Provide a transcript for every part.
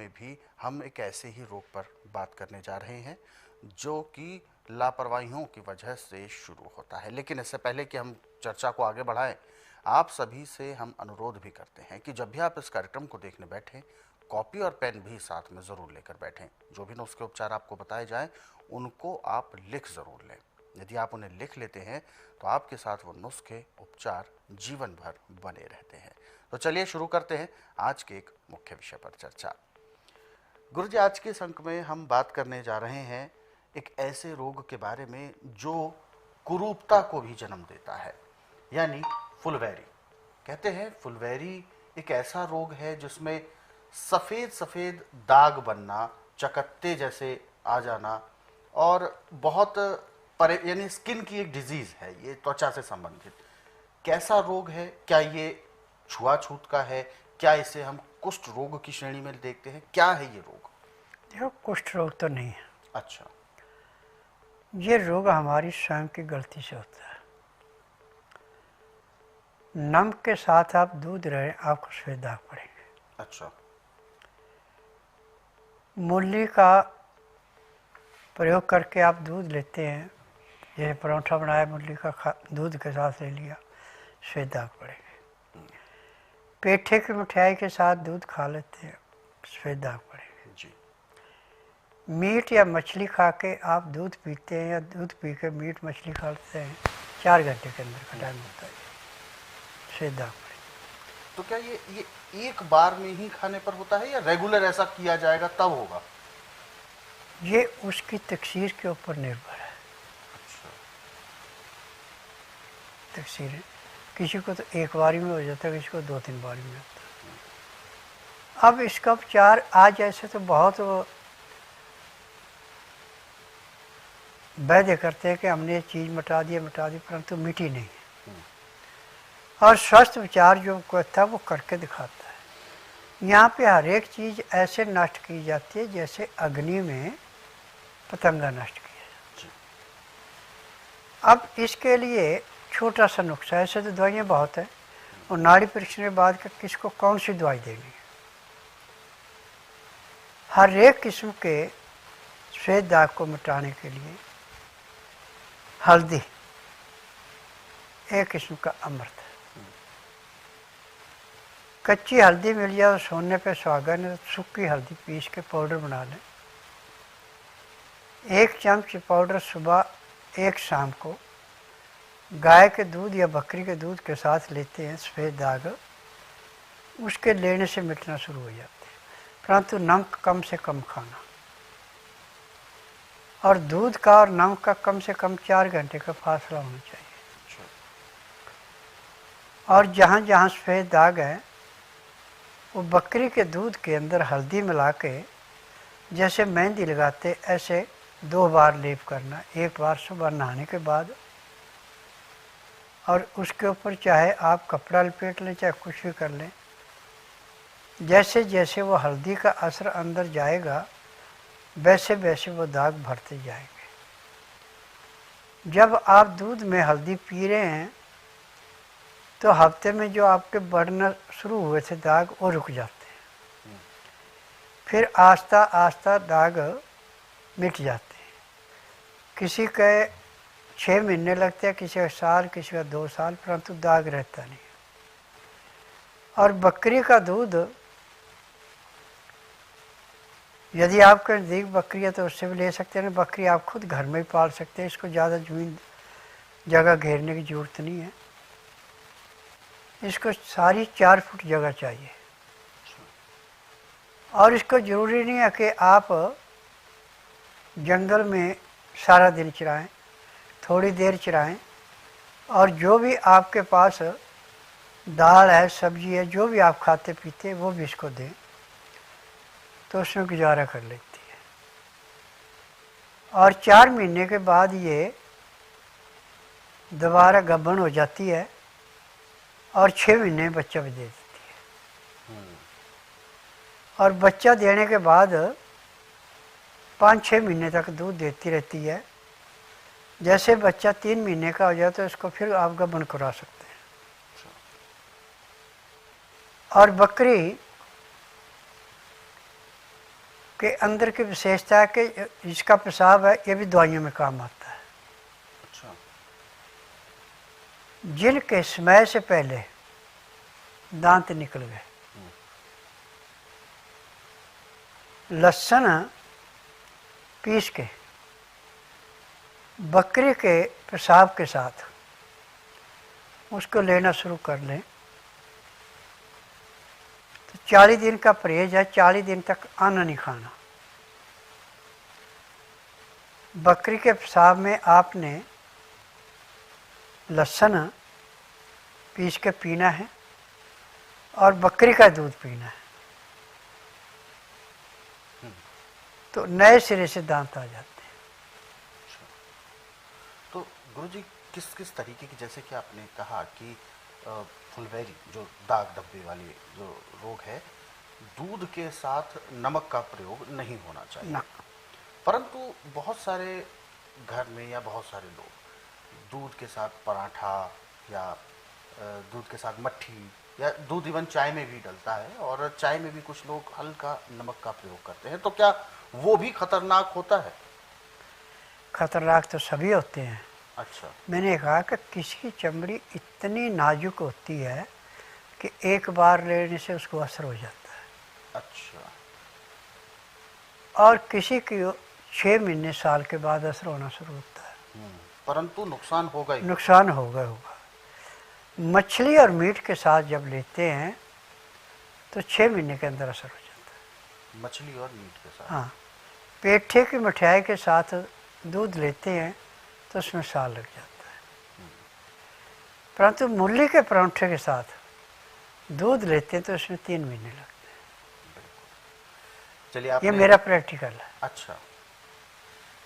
में भी हम एक ऐसे ही रोग पर बात करने जा रहे हैं जो कि लापरवाहियों की वजह से शुरू होता है। लेकिन इससे पहले कि हम चर्चा को आगे बढ़ाएं, आप सभी से हम अनुरोध भी करते हैं कि जब भी आप इस कार्यक्रम को देखने बैठें, कॉपी और पेन भी साथ में ज़रूर लेकर बैठें। जो भी नुस्खे उपचार आपको बताए जाएं उनको आप लिख ज़रूर लें। यदि आप उन्हें लिख लेते हैं तो आपके साथ वो नुस्खे उपचार जीवन भर बने रहते हैं। तो चलिए शुरू करते हैं आज के एक मुख्य विषय पर चर्चा। गुरु जी, आज के इस अंक में हम बात करने जा रहे हैं एक ऐसे रोग के बारे में जो कुरूपता को भी जन्म देता है, यानी फुलवैरी। कहते हैं फुलवैरी एक ऐसा रोग है जिसमें सफ़ेद सफ़ेद दाग बनना, चकत्ते जैसे आ जाना और बहुत यानी स्किन की एक डिजीज़ है, ये त्वचा से संबंधित। कैसा रोग है? क्या ये छुआछूत का है? क्या इसे हम कुष्ठ रोग की श्रेणी में देखते हैं? क्या है ये रोग? देखो, कुष्ठ रोग तो नहीं है। अच्छा। ये रोग हमारी स्वयं की गलती से होता है। नमक के साथ आप दूध रहे, आपको सफेद दाग पड़ेंगे। अच्छा। मूली का प्रयोग करके आप दूध लेते हैं, जैसे परोठा बनाया मूली का दूध के साथ ले लिया, सफेद दाग पड़ेंगे। पेठे की मिठाई के साथ दूध खा लेते हैं, सफेद दाग पड़ेंगे जी। मीट या मछली खा के आप दूध पीते हैं या दूध पी के मीट मछली खा लेते हैं, 4 घंटे के अंदर का टाइम होता है, सफेद दाग पड़ेंगे। तो क्या ये एक बार में ही खाने पर होता है या रेगुलर ऐसा किया जाएगा तब होगा? ये उसकी तकसीर के ऊपर निर्भर है। अच्छा। तकसीर है, किसी को तो एक बारी में हो जाता है, किसी को 2-3 बारी में होता है। अब इसका उपचार आज ऐसे तो बहुत वैद्य करते हैं कि हमने ये चीज़ मिटा दी, परंतु मिटी नहीं। और स्वस्थ विचार जो कहता है वो करके दिखाता है। यहाँ पे हर एक चीज़ ऐसे नष्ट की जाती है जैसे अग्नि में पतंगा नष्ट किया जाता है। अब इसके लिए छोटा सा नुस्खा, ऐसे तो दवाइयाँ बहुत हैं, और नाड़ी परीक्षण के बाद कि किसको कौन सी दवाई देनी है। हर एक किस्म के सफेद दाग को मिटाने के लिए हल्दी एक किस्म का अमृत है। कच्ची हल्दी मिल जाए तो सोने पे सुहागा, नहीं तो सूखी हल्दी पीस के पाउडर बना लें। 1 चम्मच पाउडर सुबह, 1 शाम को गाय के दूध या बकरी के दूध के साथ लेते हैं, सफ़ेद दाग उसके लेने से मिटना शुरू हो जाते हैं। परंतु नमक कम से कम खाना, और दूध का और नमक का कम से कम 4 घंटे का फासला होना चाहिए। और जहाँ जहाँ सफ़ेद दाग है वो बकरी के दूध के अंदर हल्दी मिला के जैसे मेहंदी लगाते ऐसे 2 बार लेप करना, 1 बार सुबह नहाने के बाद, और उसके ऊपर चाहे आप कपड़ा लपेट लें चाहे कुछ भी कर लें। जैसे जैसे वो हल्दी का असर अंदर जाएगा वैसे वैसे वो दाग भरते जाएंगे। जब आप दूध में हल्दी पी रहे हैं तो हफ्ते में जो आपके बढ़ना शुरू हुए थे दाग वो रुक जाते हैं, फिर आस्ता आस्ता दाग मिट जाते हैं। किसी के 6 महीने लगते हैं, किसी का साल, किसी का 2 साल, परंतु दाग रहता नहीं। और बकरी का दूध यदि आपके नज़दीक बकरी है तो उससे भी ले सकते हैं। बकरी आप खुद घर में ही पाल सकते हैं, इसको ज़्यादा ज़मीन जगह घेरने की ज़रूरत नहीं है। इसको सारी 4 फुट जगह चाहिए, और इसको ज़रूरी नहीं है कि आप जंगल में सारा दिन चराएं, थोड़ी देर चराएं, और जो भी आपके पास दाल है, सब्जी है, जो भी आप खाते पीते वो भी इसको दें तो उसमें गुजारा कर लेती है। और 4 महीने के बाद ये दोबारा गब्बन हो जाती है और 6 महीने में बच्चा भी दे देती है। और बच्चा देने के बाद 5-6 महीने तक दूध देती रहती है। जैसे बच्चा 3 महीने का हो जाए तो इसको फिर आप गब्बन करा सकते हैं। और बकरी के अंदर की विशेषता है कि इसका पेशाब है ये भी दवाइयों में काम आता है। अच्छा। जिनके समय से पहले दांत निकल गए, लहसुन पीस के बकरी के पेशाब के साथ उसको लेना शुरू कर लें तो 40 दिन का परहेज है, 40 दिन तक अन्न नहीं खाना। बकरी के पेशाब में आपने लहसुन पीस के पीना है और बकरी का दूध पीना है, तो नए सिरे से दांत आ जाते हैं। तो गुरुजी किस किस तरीके की, जैसे कि आपने कहा कि फुलवैरी जो दाग धब्बे वाली जो रोग है, दूध के साथ नमक का प्रयोग नहीं होना चाहिए ना। परंतु बहुत सारे घर में या बहुत सारे लोग दूध के साथ पराठा या दूध के साथ मट्ठी या दूध इवन चाय में भी डलता है और चाय में भी कुछ लोग हल्का नमक का प्रयोग करते हैं, तो क्या वो भी खतरनाक होता है? खतरनाक तो सभी होते हैं। अच्छा। मैंने कहा कि किसी की चमड़ी इतनी नाजुक होती है कि एक बार लेने से उसको असर हो जाता है। अच्छा। और किसी की 6 महीने साल के बाद असर होना शुरू होता है। परंतु नुकसान होगा ही। नुकसान होगा। मछली और मीट के साथ जब लेते हैं तो 6 महीने के अंदर असर हो जाता है। मछली और मीट के साथ? हाँ। पेठे की मिठाई के साथ दूध लेते हैं तो उसमें साल लग जाता है, परंतु मूली के परांठे के साथ दूध लेते हैं तो उसमें 3 महीने लगते हैं। चलिए, ये मेरा प्रैक्टिकल है। अच्छा,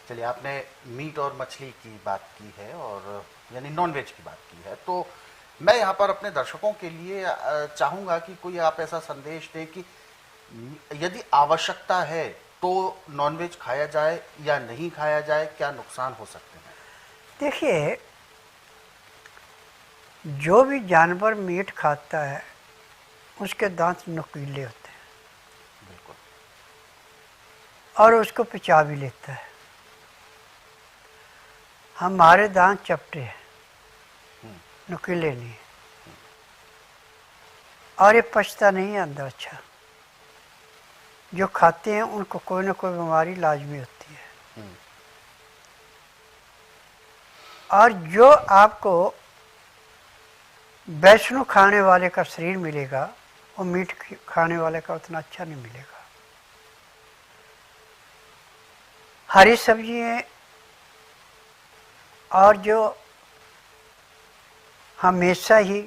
चलिए, आपने मीट और मछली की बात की है और यानी नॉनवेज की बात की है, तो मैं यहाँ पर अपने दर्शकों के लिए चाहूँगा कि कोई आप ऐसा संदेश दें कि यदि आवश्यकता है तो नॉनवेज खाया जाए या नहीं खाया जाए, क्या नुकसान हो सकते हैं? देखिए, जो भी जानवर मीट खाता है उसके दांत नुकीले होते हैं। बिल्कुल। और उसको पचा भी लेता है। हमारे दांत चपटे हैं, नुकीले नहीं, और ये पचता नहीं है अंदर। अच्छा, जो खाते हैं उनको कोई ना कोई बीमारी लाजमी होती है। और जो आपको वैष्णु खाने वाले का शरीर मिलेगा वो मीट खाने वाले का उतना अच्छा नहीं मिलेगा। हरी सब्जियाँ और जो हमेशा ही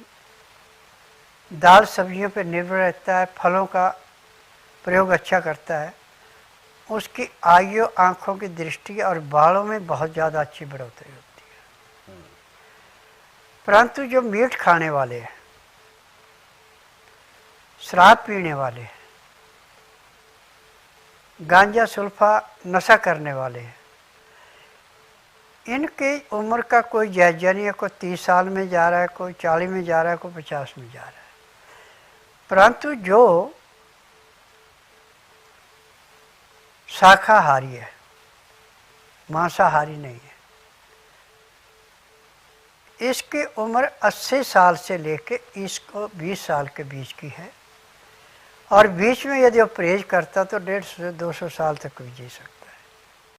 दाल सब्जियों पर निर्भर रहता है, फलों का प्रयोग अच्छा करता है, उसकी आयु, आँखों की दृष्टि और बालों में बहुत ज़्यादा अच्छी बढ़ोतरी होती है। परंतु जो मीट खाने वाले हैं, शराब पीने वाले हैं, गांजा सुल्फा नशा करने वाले हैं, इनकी उम्र का कोई जायजा नहीं है। कोई 30 साल में जा रहा है, कोई 40 में जा रहा है, कोई 50 में जा रहा है। परंतु जो शाकाहारी है, मांसाहारी नहीं है, इसकी उम्र 80 साल से लेके इसको 20 साल के बीच की है, और बीच में यदि वो परहेज करता तो 150 से 200 साल तक भी जी सकता।